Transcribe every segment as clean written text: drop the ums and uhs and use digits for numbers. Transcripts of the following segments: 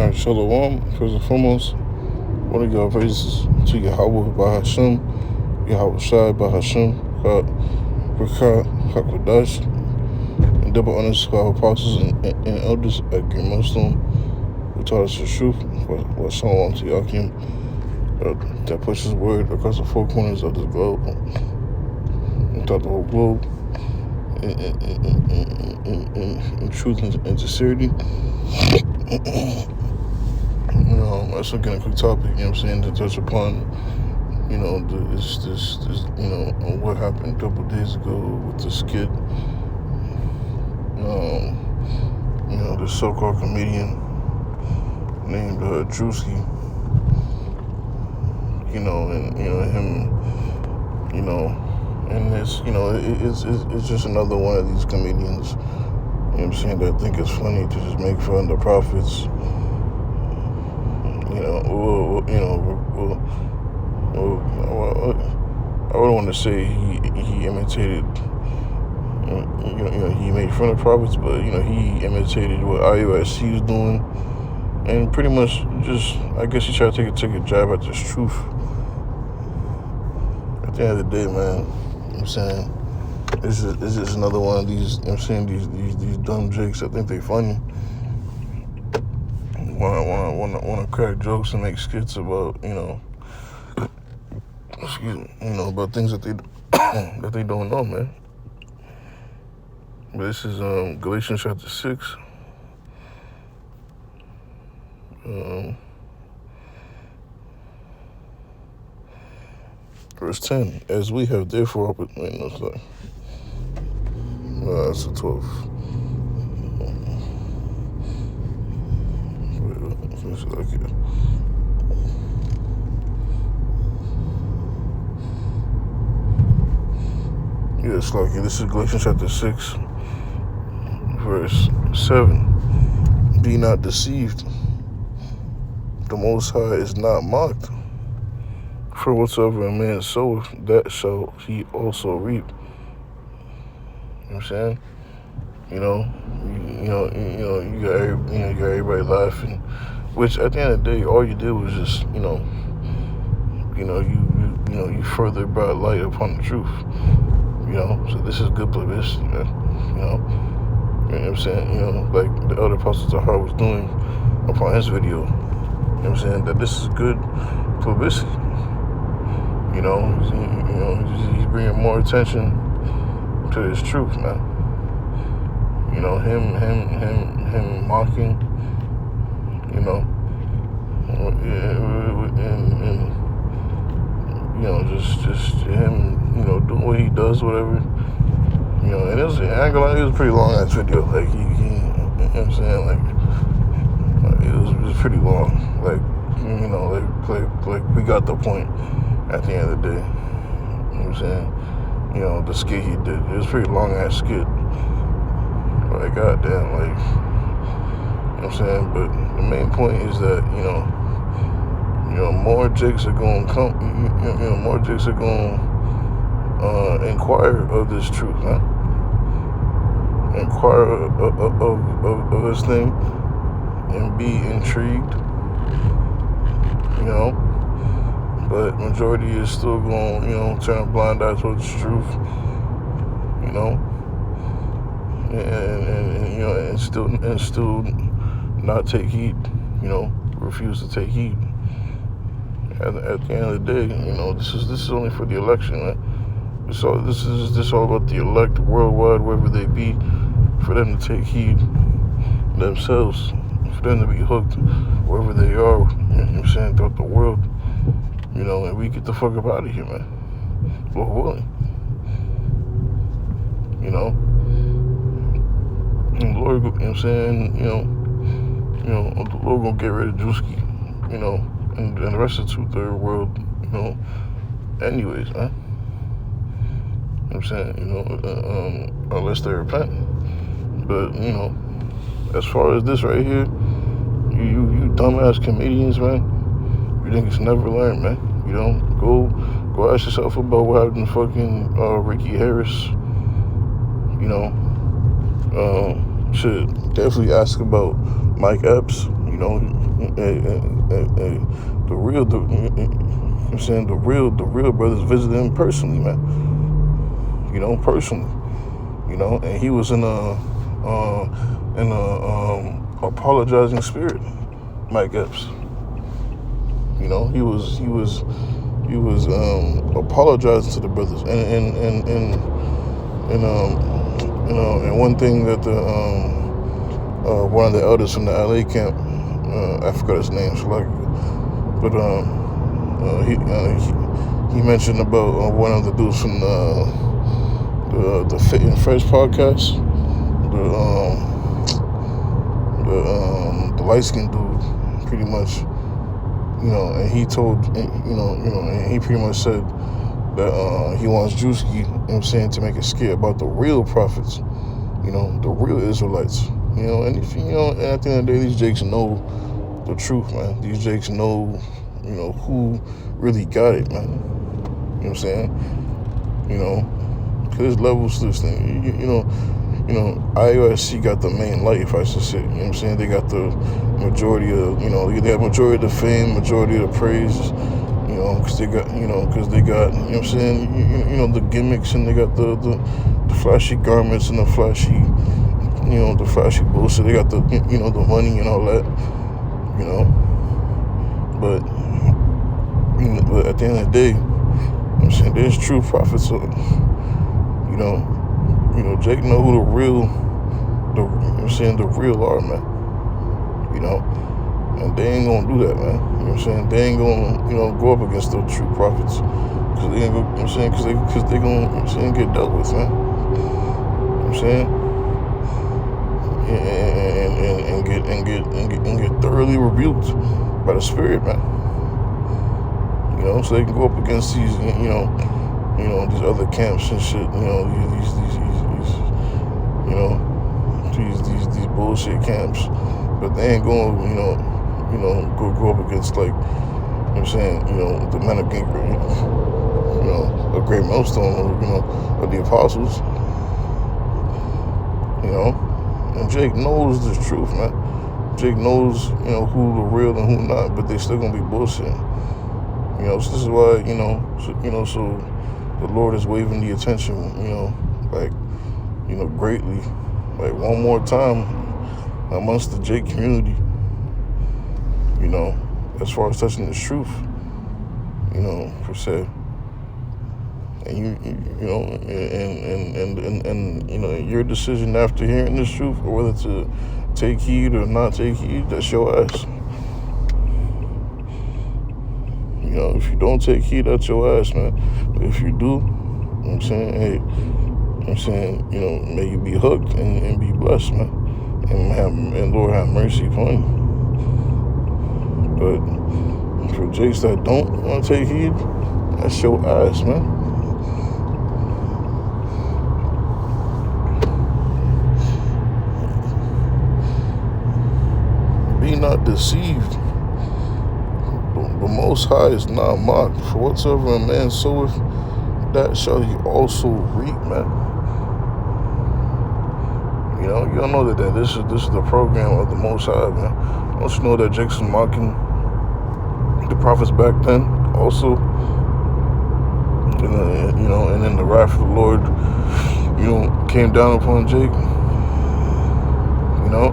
Alright, Shalom, first and foremost, one of your praises to Yahweh by Hashem, Yahweh Shai by Hashem, Rakah, HaKodash, and double honors to our apostles and elders at Green Muslim who taught us the truth, what Shalom to Yakim, that pushes word across the four corners of the globe, throughout the whole globe, in truth and sincerity. Let's look at a quick topic, you know what I'm saying, to touch upon, this what happened a couple days ago with this kid, this so-called comedian named Drewski, him, and it's just another one of these comedians, you know what I'm saying, that think it's funny to just make fun of the prophets. I wouldn't want to say he imitated, he made fun of prophets, but, he imitated what IUIC was doing, and pretty much just, I guess he tried to take a jab at this truth. At the end of the day, man, you know what I'm saying, this is another one of these, you know what I'm saying, these dumb jakes that think they funny. Want to crack jokes and make skits about, about things that they that they don't know, man. But this is Galatians chapter 6. Verse 10. As we have therefore that's the 12th. Yes, like this is Galatians chapter 6, verse 7. Be not deceived. The Most High is not mocked. For whatsoever a man soweth, that shall he also reap. You know what I'm saying? You got everybody laughing, which at the end of the day, all you did was just, you further brought light upon the truth. So this is good publicity, man. You know what I'm saying? Like the elder Apostle Tahar was doing upon his video. You know what I'm saying? That this is good publicity. He's bringing more attention to this truth, man. Him mocking, and just him, doing what he does, whatever, and it was a pretty long ass video, like he you know what I'm saying, like it was pretty long, like we got the point at the end of the day, you know what I'm saying, the skit he did, it was a pretty long ass skit. Like, goddamn, like, you know what I'm saying? But the main point is that, more jakes are going to come, more jakes are going to inquire of this truth, huh? Inquire of this thing and be intrigued, But majority is still going, turn a blind eye towards the truth, and still not take heed, refuse to take heed. At the end of the day, this is only for the election, man. So this is all about the elect worldwide, wherever they be, for them to take heed themselves, for them to be hooked wherever they are, you know what I'm saying, throughout the world, and we get the fuck up out of here, man. Lord willing, And the Lord, you know what I'm saying, the Lord gonna get rid of Drewski, and the rest of the two-third world, anyways, man. You know what I'm saying, unless they repent. But, as far as this right here, you dumbass comedians, man, you think it's never learned, man. Go ask yourself about what happened to fucking Ricky Harris, should definitely ask about Mike Epps, You know, the real, I'm saying the real brothers visited him personally, man. You know, personally. You know, and he was in a apologizing spirit, Mike Epps. You know, he was apologizing to the brothers, and one thing that the one of the elders from the LA camp, I forgot his name, but he mentioned about one of the dudes from the Fit and Fresh podcast, the light skinned dude, pretty much, you know, and he told, and he pretty much said that he wants Drewski, you know what I'm saying, to make a skit about the real prophets, you know, the real Israelites, you know, and if, you know, and at the end of the day, these jakes know the truth, man. These jakes know, you know, who really got it, man. You know what I'm saying? You know, because there's levels to this thing. You know, IOSC got the main light, if I should say. You know what I'm saying? They got the majority of, you know, they have majority of the fame, majority of the praise, you know, because they got, you know what I'm saying? You know, the gimmicks, and they got the flashy garments and the flashy bullshit. They got the, you know, the money and all that, you know. But at the end of the day, you know what I'm saying, there's true prophets. So, you know, Jake know who the real are, man. You know, and they ain't gonna do that, man. You know what I'm saying? They ain't gonna, you know, go up against those true prophets, because they ain't gonna, you know what I'm saying, because they gonna, you know what I'm saying, get dealt with, man. You know what I'm saying? And get thoroughly rebuked by the Spirit, man. You know, so they can go up against these, you know, these other camps and shit. You know, these bullshit camps, but they ain't going, you know, go up against, like, you know what I'm saying, you know, the men of Ginkgo, you know, a great millstone, or, you know, of the apostles. You know, and Jake knows the truth, man. Jake knows, you know, who the real and who not, but they still gonna be bullshit. You know, so this is why, so the Lord is waving the attention, you know, like, you know, greatly, like, one more time amongst the Jake community, you know, as far as touching this truth, you know, per se. And you know, and you know, your decision after hearing this truth, or whether to take heed or not take heed, that's your ass. You know, if you don't take heed, that's your ass, man. But if you do, you know what I'm saying, hey, you know what I'm saying, you know, may you be hooked and be blessed, man. And Lord have mercy upon you. But for jakes that don't want to take heed, that's your ass, man. Be not deceived. The Most High is not mocked. For whatsoever a man soweth, that shall he also reap, man. You know, you don't know that this is the program of the Most High, man. Don't you know that Jake's mocking the prophets back then also? And, you know, and then the wrath of the Lord, you know, came down upon Jake. You know,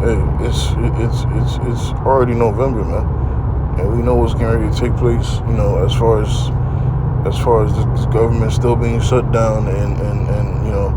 hey, it's already November, man, and we know what's getting ready to take place. You know, as far as this government still being shut down, and you know,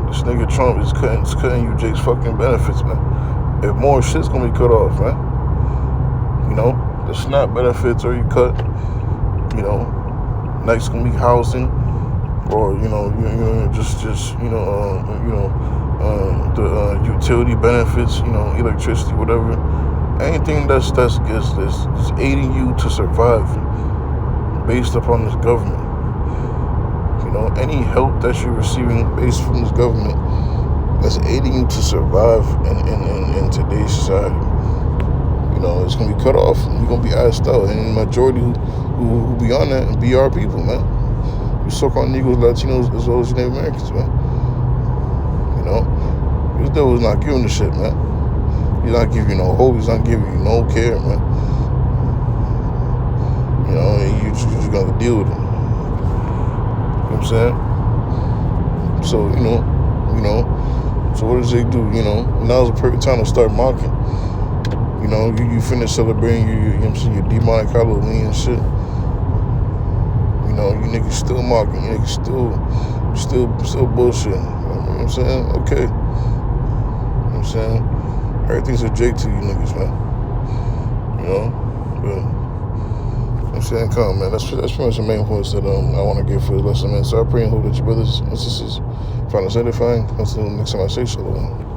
this nigga Trump is cutting you Jake's fucking benefits, man. If more shit's gonna be cut off, man. You know, the SNAP benefits already cut. You know, next gonna be housing, or the utility benefits, you know, electricity, whatever. Anything that's aiding you to survive based upon this government. You know, any help that you're receiving based from this government that's aiding you to survive in today's society, you know, it's gonna be cut off, and you're gonna be asked out. And the majority who be on that be our people, man. You so-called Negroes, Latinos, as well as Native Americans, man. You know, this devil is not giving a shit, man. He's not giving you no hope. He's not giving you no care, man. You know, and you just gotta deal with it. You know what I'm saying? So, you know. So what does they do? You know, now's the perfect time to start mocking. You know, you finish celebrating you know what I'm saying, your demonic Halloween and shit. You know, you niggas still mocking. You niggas still bullshit. You know what I'm saying? Okay. You know what I'm saying? Everything's a J to you niggas, man. You know? But, you know what I'm saying? Come on, man. That's pretty much the main points that I want to get for this lesson, man. So I pray and hope that your brothers and sisters find us edifying. Until next time I say shalom.